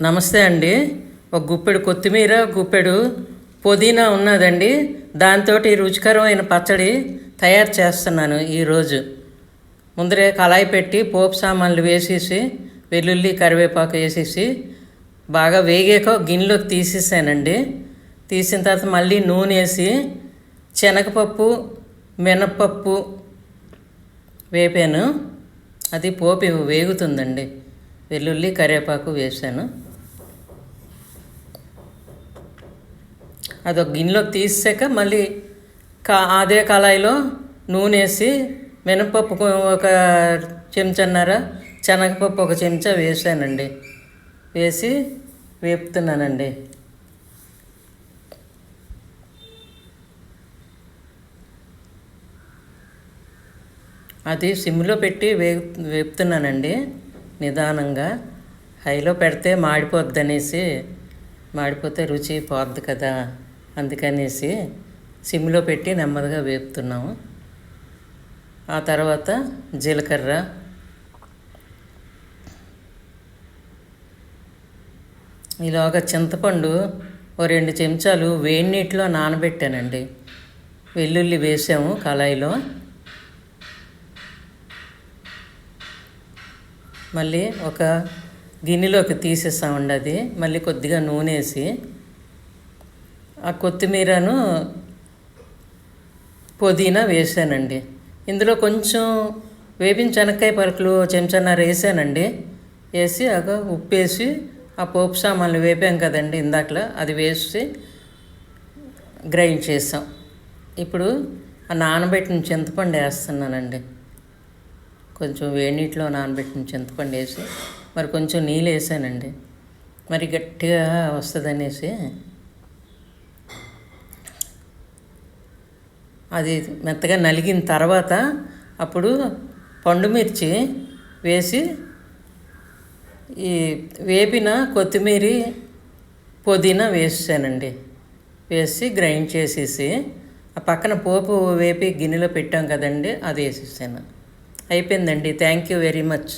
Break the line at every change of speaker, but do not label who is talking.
నమస్తే అండి. ఒక గుప్పెడు కొత్తిమీర, గుప్పెడు పుదీనా ఉన్నదండి. దాంతో రుచికరమైన పచ్చడి తయారు చేస్తున్నాను ఈరోజు. ముందరే కళాయి పెట్టి పోపు సామాన్లు వేసేసి వెల్లుల్లి కరివేపాకు వేసేసి బాగా వేగాక గిన్నెలోకి తీసేసానండి. తీసిన తర్వాత మళ్ళీ నూనె వేసి శనగపప్పు, మినప్పప్పు వేపాను. అది పోపు వేగుతుందండి. వెల్లుల్లి కరివేపాకు వేసాను. అదొక గిన్నెలోకి తీసాక మళ్ళీ అదే కళాయిలో నూనె వేసి మినపప్పు ఒక చెంచాన్నర, శనగపప్పు ఒక చెంచా వేసానండి. వేసి వేపుతున్నానండి. అది సిమ్లో పెట్టి వేపుతున్నానండి నిదానంగా. హైలో పెడితే మాడిపోద్ది అనేసి, మాడిపోతే రుచి పోద్ది కదా, అందుకనేసి సిమ్లో పెట్టి నెమ్మదిగా వేపుతున్నాము. ఆ తర్వాత జీలకర్ర, ఈలోగా చింతపండు ఓ 2 చెంచాలు వేడి నీటిలో నానబెట్టానండి. వెల్లుల్లి వేసాము కళాయిలో. మళ్ళీ ఒక గిన్నెలోకి తీసేసామండి. అది మళ్ళీ కొద్దిగా నూనె వేసి ఆ కొత్తిమీరను, పుదీనా వేసానండి. ఇందులో కొంచెం వేపిన శనక్కాయ పలుకులు చెంచాన్నర వేసానండి. వేసి ఉప్పు వేసి ఆ పోపు సామాన్లు వేపాం కదండి ఇందాకలా, అది వేసి గ్రైండ్ చేసాం. ఇప్పుడు ఆ నానబెట్టిన చింతపండు వేస్తున్నానండి. కొంచెం వేడి నీటిలో నానబెట్టిన చింతపండు వేసి మరి కొంచెం నీళ్ళు వేసానండి. మరి గట్టిగా వస్తుంది అనేసి అది మెత్తగా నలిగిన తర్వాత అప్పుడు పండుమిర్చి వేసి ఈ వేపిన కొత్తిమీర, పుదీనా వేసానండి. వేసి గ్రైండ్ చేసేసి ఆ పక్కన పోపు వేపి గిన్నెలో పెట్టాం కదండి, అది వేసేసాను. అయిపోయిందండి. Thank you very much.